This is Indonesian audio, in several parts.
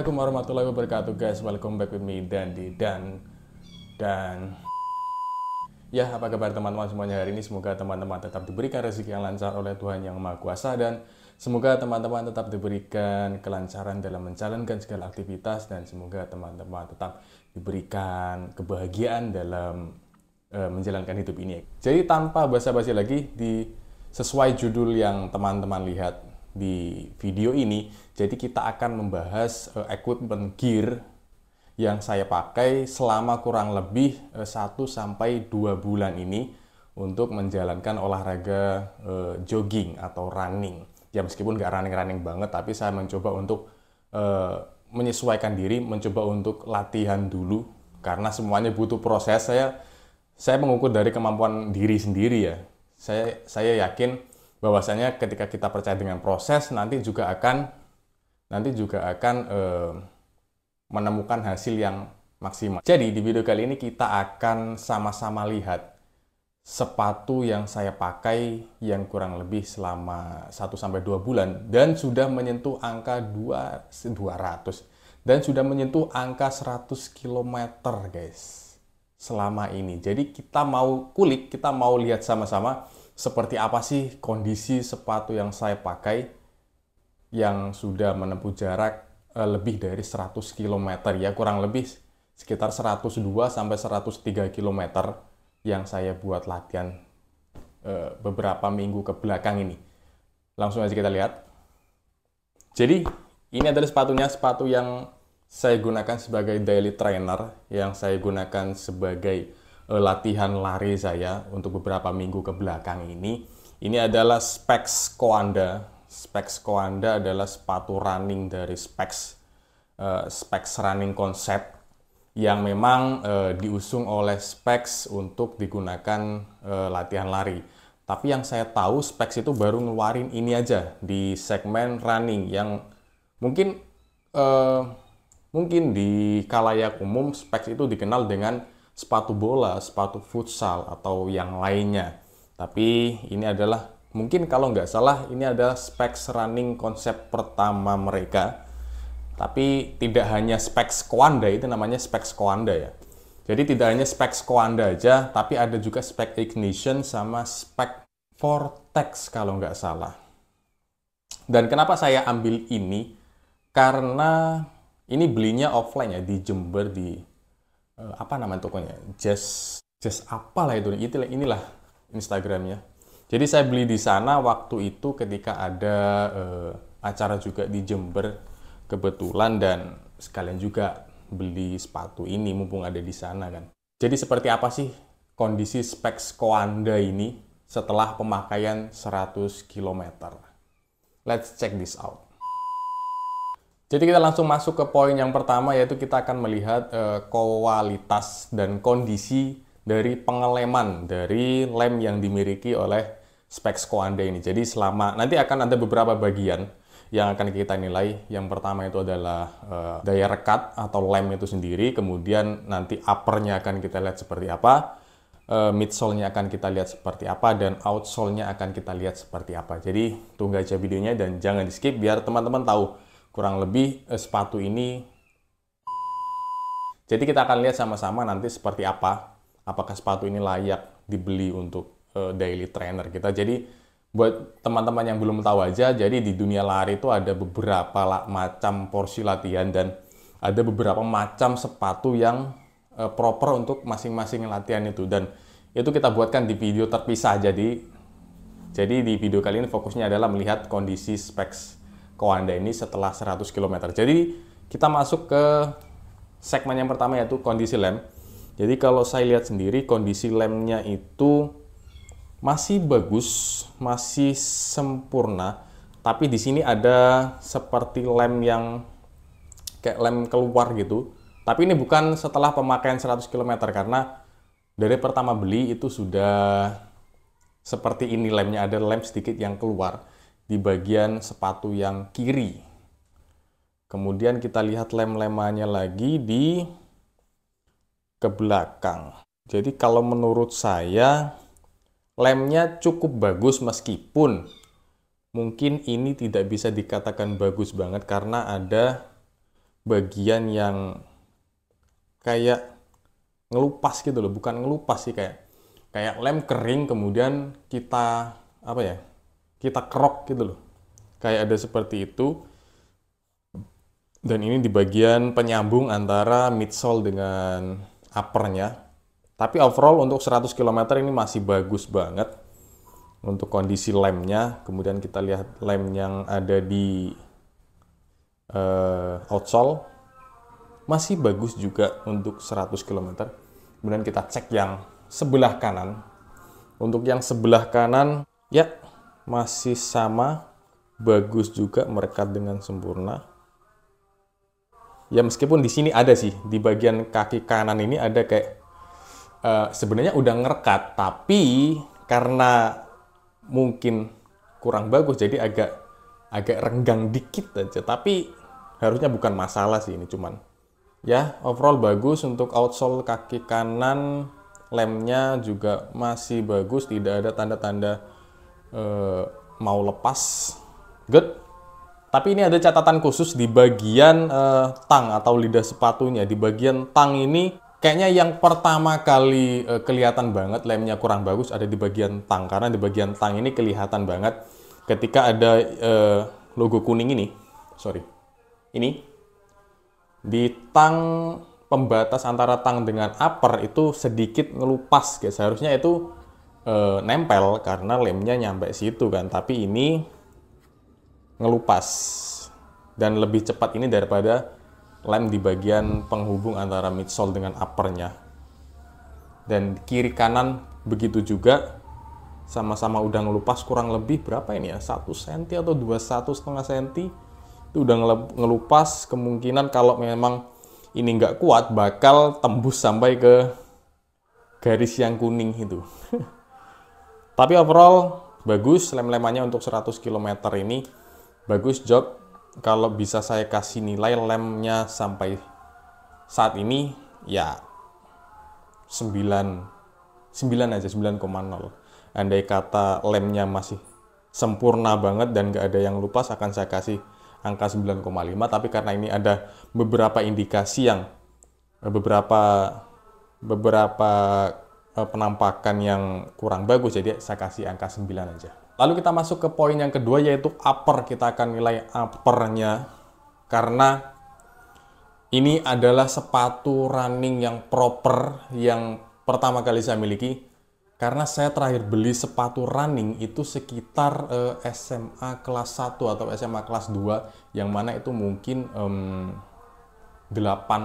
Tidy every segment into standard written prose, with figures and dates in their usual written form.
Assalamualaikum warahmatullahi wabarakatuh guys. Welcome back with me Dandi dan ya, apa kabar teman-teman semuanya hari ini? Semoga teman-teman tetap diberikan rezeki yang lancar oleh Tuhan Yang Maha Kuasa, dan semoga teman-teman tetap diberikan kelancaran dalam menjalankan segala aktivitas, dan semoga teman-teman tetap diberikan kebahagiaan dalam menjalankan hidup ini. Jadi tanpa basa-basi lagi, sesuai judul yang teman-teman lihat di video ini, jadi kita akan membahas equipment gear yang saya pakai selama kurang lebih 1-2 bulan ini untuk menjalankan olahraga jogging atau running. Ya meskipun nggak running-running banget, tapi saya mencoba untuk menyesuaikan diri, mencoba untuk latihan dulu, karena semuanya butuh proses. Saya mengukur dari kemampuan diri sendiri ya. Saya yakin bahwasanya ketika kita percaya dengan proses, nanti juga akan menemukan hasil yang maksimal. Jadi di video kali ini kita akan sama-sama lihat sepatu yang saya pakai yang kurang lebih selama 1-2 bulan dan sudah menyentuh angka 200 dan sudah menyentuh angka 100 km guys selama ini. Jadi kita mau kulik, kita mau lihat sama-sama seperti apa sih kondisi sepatu yang saya pakai yang sudah menempuh jarak lebih dari 100 km ya, kurang lebih sekitar 102-103 km yang saya buat latihan beberapa minggu ke belakang ini. Langsung aja kita lihat. Jadi ini adalah sepatunya, sepatu yang saya gunakan sebagai daily trainer, yang saya gunakan sebagai latihan lari saya untuk beberapa minggu ke belakang ini. Ini adalah Specs Coanda. Specs Coanda adalah sepatu running dari Specs Running Concept yang memang diusung oleh Specs untuk digunakan latihan lari. Tapi yang saya tahu, Specs itu baru ngeluarin ini aja di segmen running, yang mungkin di khalayak umum Specs itu dikenal dengan sepatu bola, sepatu futsal, atau yang lainnya. Tapi ini adalah, mungkin kalau nggak salah, ini adalah Specs Running konsep pertama mereka. Tapi tidak hanya Specs Coanda, itu namanya Specs Coanda ya. Jadi tidak hanya Specs Coanda aja, tapi ada juga Spec Ignition sama Spec Vortex kalau nggak salah. Dan kenapa saya ambil ini? Karena ini belinya offline ya, di Jember, di apa nama tokonya, Just apalah itu, inilah Instagramnya. Jadi saya beli di sana waktu itu ketika ada acara juga di Jember kebetulan, dan sekalian juga beli sepatu ini mumpung ada di sana kan. Jadi seperti apa sih kondisi Specs Coanda ini setelah pemakaian 100 km? Let's check this out. Jadi kita langsung masuk ke poin yang pertama, yaitu kita akan melihat kualitas dan kondisi dari pengeleman dari lem yang dimiliki oleh Specs Coanda ini. Jadi nanti akan ada beberapa bagian yang akan kita nilai. Yang pertama itu adalah daya rekat atau lem itu sendiri, kemudian nanti uppernya akan kita lihat seperti apa, midsole-nya akan kita lihat seperti apa, dan outsole-nya akan kita lihat seperti apa. Jadi tunggu aja videonya dan jangan di skip biar teman-teman tahu kurang lebih sepatu ini. Jadi kita akan lihat sama-sama nanti seperti apa, apakah sepatu ini layak dibeli untuk daily trainer kita. Jadi buat teman-teman yang belum tahu aja, jadi di dunia lari itu ada beberapa macam porsi latihan, dan ada beberapa macam sepatu yang proper untuk masing-masing latihan itu, dan itu kita buatkan di video terpisah. Jadi di video kali ini fokusnya adalah melihat kondisi Specs Coanda ini setelah 100 km. Jadi kita masuk ke segmen yang pertama, yaitu kondisi lem. Jadi kalau saya lihat sendiri, kondisi lemnya itu masih bagus, masih sempurna. Tapi di sini ada seperti lem yang kayak lem keluar gitu. Tapi ini bukan setelah pemakaian 100 km, karena dari pertama beli itu sudah seperti ini lemnya, ada lem sedikit yang keluar di bagian sepatu yang kiri. Kemudian kita lihat lem-lemannya lagi di ke belakang. Jadi kalau menurut saya lemnya cukup bagus, meskipun mungkin ini tidak bisa dikatakan bagus banget karena ada bagian yang kayak ngelupas gitu loh, bukan ngelupas sih, kayak lem kering kemudian kita apa ya? Kita kerok gitu loh. Kayak ada seperti itu. Dan ini di bagian penyambung antara midsole dengan uppernya. Tapi overall untuk 100 km ini masih bagus banget untuk kondisi lemnya. Kemudian kita lihat lem yang ada di outsole masih bagus juga untuk 100 km. Kemudian kita cek yang sebelah kanan. Untuk yang sebelah kanan ya masih sama, bagus juga, merekat dengan sempurna. Ya meskipun di sini ada sih, di bagian kaki kanan ini ada kayak sebenarnya udah ngerekat, tapi karena mungkin kurang bagus jadi agak renggang dikit aja. Tapi harusnya bukan masalah sih ini, cuman ya overall bagus. Untuk outsole kaki kanan lemnya juga masih bagus, tidak ada tanda-tanda mau lepas. Good. Tapi ini ada catatan khusus di bagian tang atau lidah sepatunya. Di bagian tang ini kayaknya yang pertama kali kelihatan banget lemnya kurang bagus ada di bagian tang. Karena di bagian tang ini kelihatan banget ketika ada logo kuning ini. Sorry. Ini. Di tang pembatas antara tang dengan upper itu sedikit ngelupas, guys. Seharusnya itu nempel karena lemnya nyampe situ kan. Tapi ini ngelupas dan lebih cepat ini daripada lem di bagian penghubung antara midsole dengan uppernya. Dan kiri kanan begitu juga, sama-sama udah ngelupas kurang lebih berapa ini ya, 1 cm atau 1,5 cm itu udah ngelupas. Kemungkinan kalau memang ini nggak kuat bakal tembus sampai ke garis yang kuning itu. Tapi overall bagus lem-lemannya untuk 100 km ini. Bagus job. Kalau bisa saya kasih nilai lemnya sampai saat ini ya 9 aja, 9,0. Andai kata lemnya masih sempurna banget dan nggak ada yang lupas, akan saya kasih angka 9,5. Tapi karena ini ada beberapa indikasi yang beberapa penampakan yang kurang bagus, jadi saya kasih angka 9 aja. Lalu kita masuk ke poin yang kedua, yaitu upper. Kita akan nilai uppernya karena ini adalah sepatu running yang proper yang pertama kali saya miliki. Karena saya terakhir beli sepatu running itu sekitar SMA kelas 1 atau SMA kelas 2, yang mana itu mungkin 8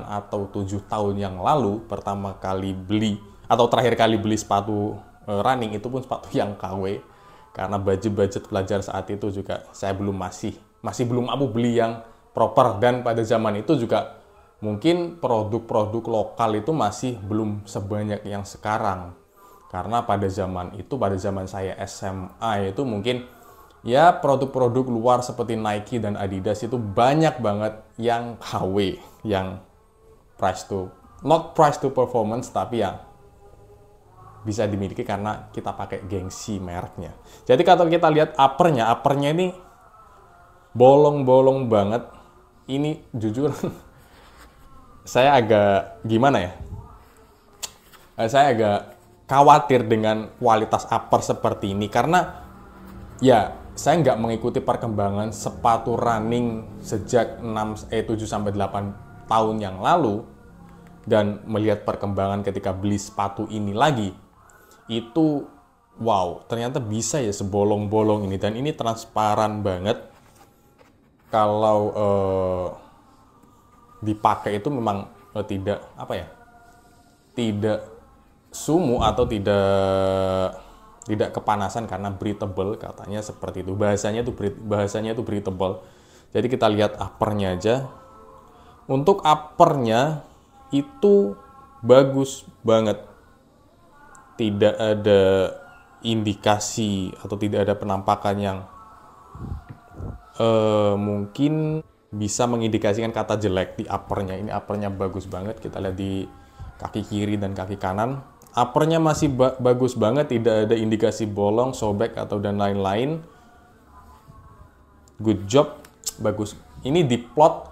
atau 7 tahun yang lalu belum kali beli, atau terakhir kali beli sepatu running, itu pun sepatu yang KW. Karena budget pelajar saat itu juga saya masih belum mampu beli yang proper. Dan pada zaman itu juga mungkin produk-produk lokal itu masih belum sebanyak yang sekarang. Karena pada zaman saya SMA itu mungkin ya produk-produk luar seperti Nike dan Adidas itu banyak banget yang KW, yang not price to performance, tapi yang bisa dimiliki karena kita pakai gengsi mereknya. Jadi kalau kita lihat uppernya ini bolong-bolong banget. Ini jujur saya agak gimana ya? Saya agak khawatir dengan kualitas upper seperti ini karena ya saya nggak mengikuti perkembangan sepatu running sejak 7 sampai 8 tahun yang lalu, dan melihat perkembangan ketika beli sepatu ini lagi, itu wow, ternyata bisa ya sebolong-bolong ini. Dan ini transparan banget. Kalau dipakai itu memang tidak sumuk atau tidak kepanasan karena breathable, katanya seperti itu. Bahasanya itu breathable. Jadi kita lihat uppernya aja. Untuk uppernya itu bagus banget. Tidak ada indikasi atau tidak ada penampakan yang mungkin bisa mengindikasikan kata jelek di uppernya. Ini uppernya bagus banget. Kita lihat di kaki kiri dan kaki kanan. Uppernya masih bagus banget. Tidak ada indikasi bolong, sobek, atau dan lain-lain. Good job. Bagus. Ini diplot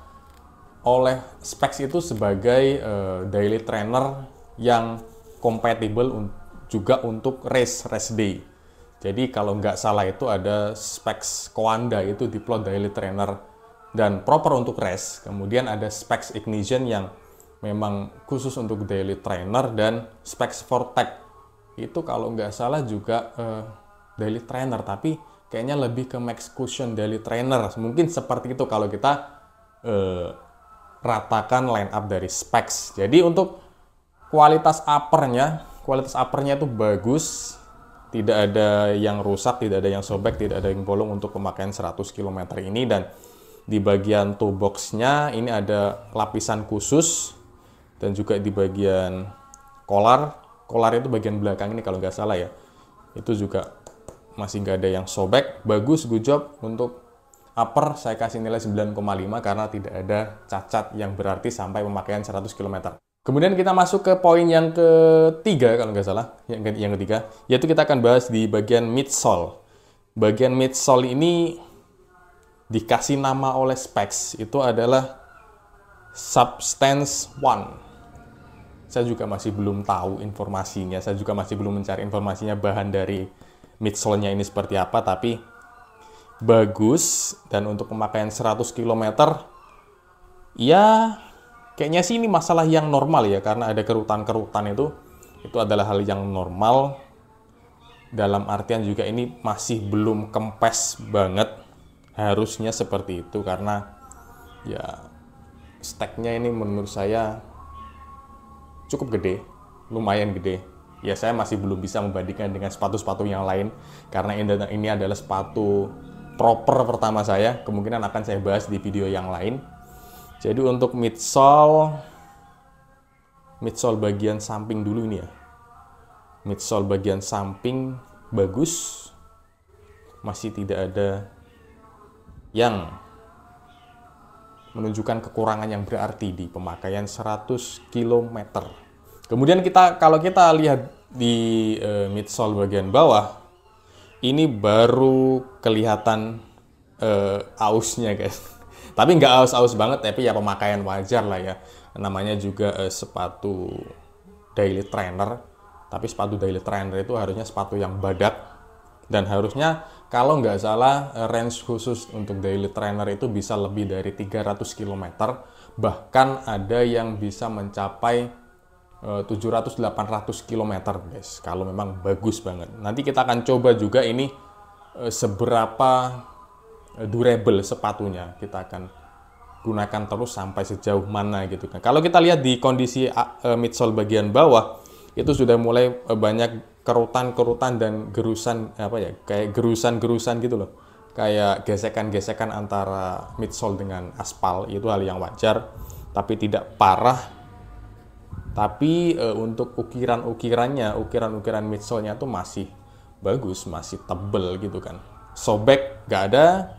oleh Specs itu sebagai daily trainer yang compatible juga untuk race day. Jadi kalau nggak salah itu ada Specs Coanda itu Diplo daily trainer dan proper untuk race. Kemudian ada Specs Ignition yang memang khusus untuk daily trainer, dan Specs Vortec itu kalau nggak salah juga daily trainer, tapi kayaknya lebih ke max cushion daily trainer. Mungkin seperti itu kalau kita ratakan line up dari Specs. Jadi untuk kualitas uppernya itu bagus, tidak ada yang rusak, tidak ada yang sobek, tidak ada yang bolong untuk pemakaian 100 km ini. Dan di bagian toe box-nya ini ada lapisan khusus, dan juga di bagian kolar itu bagian belakang ini kalau nggak salah ya, itu juga masih nggak ada yang sobek. Bagus, good job. Untuk upper saya kasih nilai 9,5 karena tidak ada cacat yang berarti sampai pemakaian 100 km. Kemudian kita masuk ke poin yang ketiga kalau nggak salah, yang ketiga, yaitu kita akan bahas di bagian midsole. Bagian midsole ini dikasih nama oleh Specs, itu adalah Substance One. Saya juga masih belum tahu informasinya, saya juga masih belum mencari informasinya bahan dari midsole-nya ini seperti apa, tapi bagus. Dan untuk pemakaian 100 km, ya kayaknya sih ini masalah yang normal ya, karena ada kerutan-kerutan itu adalah hal yang normal. Dalam artian juga ini masih belum kempes banget, harusnya seperti itu, karena ya steknya ini menurut saya cukup gede, lumayan gede. Ya saya masih belum bisa membandingkan dengan sepatu-sepatu yang lain, karena ini adalah sepatu proper pertama saya, kemungkinan akan saya bahas di video yang lain. Jadi untuk midsole bagian samping dulu ini ya. Midsole bagian samping bagus, masih tidak ada yang menunjukkan kekurangan yang berarti di pemakaian 100 km. Kemudian kalau kita lihat di midsole bagian bawah, ini baru kelihatan ausnya guys. Tapi nggak aus-aus banget, tapi ya pemakaian wajar lah ya. Namanya juga sepatu daily trainer. Tapi sepatu daily trainer itu harusnya sepatu yang badak. Dan harusnya kalau nggak salah range khusus untuk daily trainer itu bisa lebih dari 300 km. Bahkan ada yang bisa mencapai 700-800 km guys, kalau memang bagus banget. Nanti kita akan coba juga ini seberapa durable sepatunya, kita akan gunakan terus sampai sejauh mana gitu kan. Kalau kita lihat di kondisi midsole bagian bawah, itu sudah mulai banyak kerutan-kerutan dan gerusan, kayak gerusan-gerusan gitu loh, kayak gesekan-gesekan antara midsole dengan aspal. Itu hal yang wajar, tapi tidak parah. Tapi untuk ukiran midsole-nya tuh masih bagus, masih tebel gitu kan. Sobek nggak ada,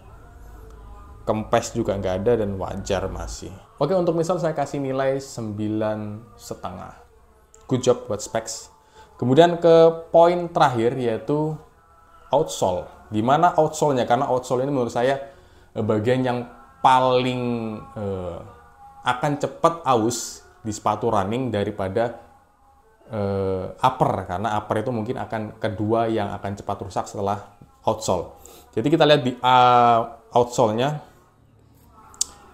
kempes juga nggak ada, dan wajar masih. Oke, untuk midsole saya kasih nilai 9,5. Good job buat Specs. Kemudian ke poin terakhir, yaitu outsole. Gimana outsole-nya? Karena outsole ini menurut saya bagian yang paling akan cepat aus di sepatu running daripada upper, karena upper itu mungkin akan kedua yang akan cepat rusak setelah outsole. Jadi kita lihat di outsole-nya.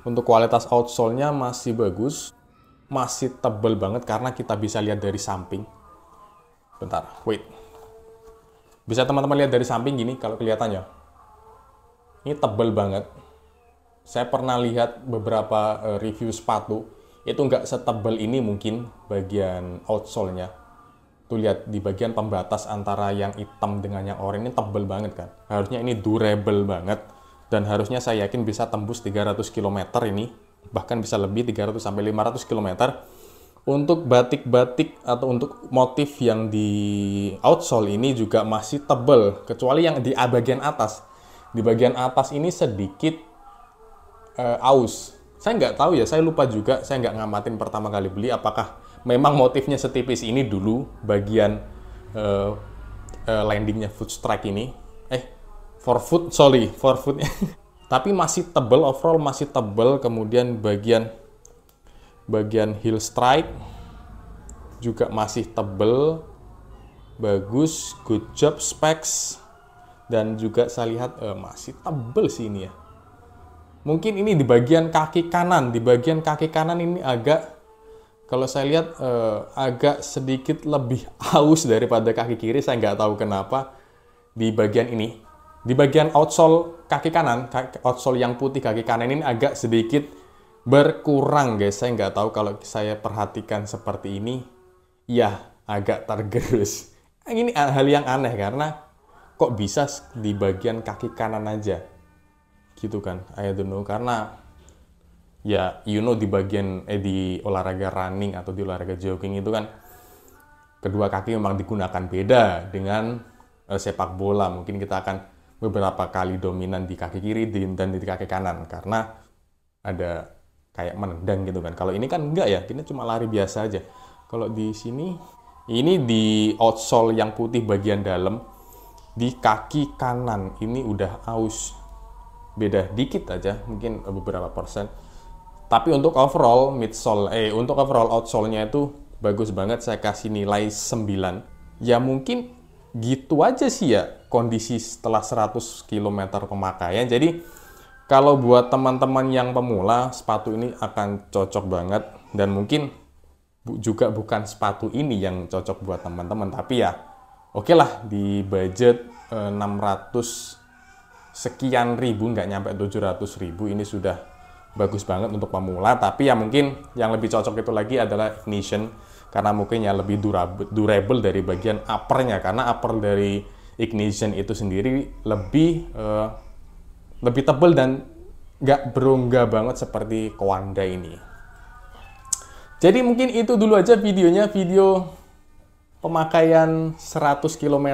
Untuk kualitas outsole-nya masih bagus, masih tebal banget karena kita bisa lihat dari samping. Bentar, wait. Bisa teman-teman lihat dari samping gini kalau kelihatannya. Ini tebal banget. Saya pernah lihat beberapa review sepatu, itu nggak setebal ini mungkin bagian outsole-nya. Tuh lihat di bagian pembatas antara yang hitam dengan yang oranye, ini tebal banget kan. Harusnya ini durable banget, dan harusnya saya yakin bisa tembus 300 km ini, bahkan bisa lebih 300-500 km. Untuk batik-batik atau untuk motif yang di outsole ini juga masih tebal, kecuali yang di bagian atas. Di bagian atas ini sedikit aus. Saya nggak tahu ya, saya lupa juga, saya nggak ngamatin pertama kali beli apakah memang motifnya setipis ini dulu bagian landingnya footstrike ini. Forefoot. Tapi masih tebal, overall masih tebal. Kemudian bagian Bagian heel strike juga masih tebel, bagus, good job specs. Dan juga saya lihat masih tebel sih ini ya. Mungkin ini di bagian kaki kanan, ini agak, kalau saya lihat agak sedikit lebih aus daripada kaki kiri. Saya nggak tahu kenapa di bagian ini. Di bagian outsole kaki kanan, outsole yang putih kaki kanan ini agak sedikit berkurang guys. Saya nggak tahu, kalau saya perhatikan seperti ini, ya agak tergerus. Ini hal yang aneh karena kok bisa di bagian kaki kanan aja gitu kan, I don't know. Karena ya di bagian di olahraga running atau di olahraga jogging itu kan kedua kaki memang digunakan beda dengan sepak bola. Mungkin kita akan beberapa kali dominan di kaki kiri dan di kaki kanan karena ada kayak menendang gitu kan. Kalau ini kan enggak ya, ini cuma lari biasa aja. Kalau di sini, ini di outsole yang putih bagian dalam, di kaki kanan ini udah aus, beda dikit aja, mungkin beberapa persen. Tapi untuk overall midsole, untuk overall outsole-nya itu bagus banget. Saya kasih nilai 9. Ya mungkin gitu aja sih ya kondisi setelah 100 km pemakaian. Jadi kalau buat teman-teman yang pemula, sepatu ini akan cocok banget. Dan mungkin juga bukan sepatu ini yang cocok buat teman-teman, tapi ya oke lah, di budget 600 sekian ribu, nggak nyampe 700 ribu, ini sudah bagus banget untuk pemula. Tapi ya mungkin yang lebih cocok itu lagi adalah Ignition, karena mungkin ya lebih durable dari bagian uppernya, karena upper dari Ignition itu sendiri lebih tebal dan nggak berongga banget seperti Coanda ini. Jadi mungkin itu dulu aja videonya, video pemakaian 100 km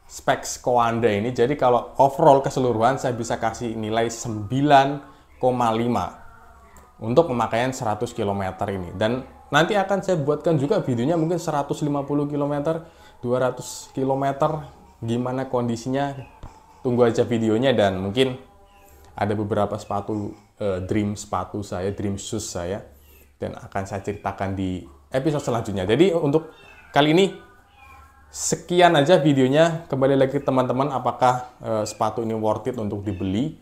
specs Coanda ini. Jadi kalau overall keseluruhan saya bisa kasih nilai 9,5 untuk pemakaian 100 km ini. Dan nanti akan saya buatkan juga videonya mungkin 150 km, 200 km, gimana kondisinya. Tunggu aja videonya. Dan mungkin ada beberapa sepatu, dream shoes saya, dan akan saya ceritakan di episode selanjutnya. Jadi untuk kali ini sekian aja videonya. Kembali lagi teman-teman, apakah sepatu ini worth it untuk dibeli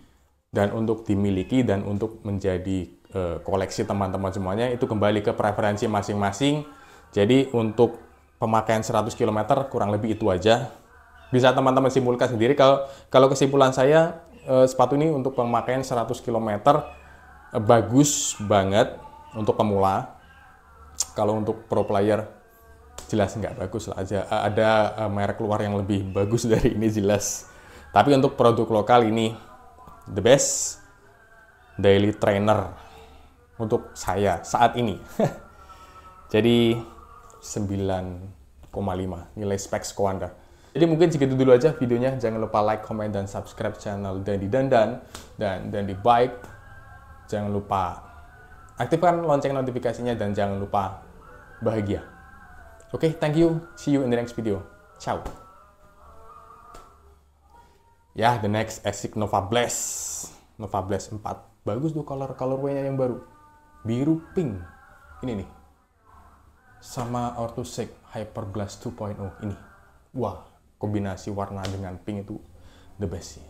dan untuk dimiliki dan untuk menjadi koleksi teman-teman semuanya, itu kembali ke preferensi masing-masing. Jadi untuk pemakaian 100 km kurang lebih itu aja. Bisa teman-teman simpulkan sendiri. Kalau kesimpulan saya, sepatu ini untuk pemakaian 100 km bagus banget untuk pemula. Kalau untuk pro player jelas nggak bagus lah aja. Ada merek luar yang lebih bagus dari ini jelas. Tapi untuk produk lokal ini the best daily trainer untuk saya saat ini. Jadi 9,5 nilai specs Coanda. Jadi mungkin segitu dulu aja videonya. Jangan lupa like, comment, dan subscribe channel Dandi Dandan dan Dandi Bike. Jangan lupa aktifkan lonceng notifikasinya dan jangan lupa bahagia. Oke, thank you. See you in the next video. Ciao. Ya, the next Asics Nova Blast. Nova Blast 4. Bagus tuh colorway-nya yang baru. Biru pink. Ini nih. Sama Orthosec Hyperblast 2.0 ini. Wah, kombinasi warna dengan pink itu the best sih.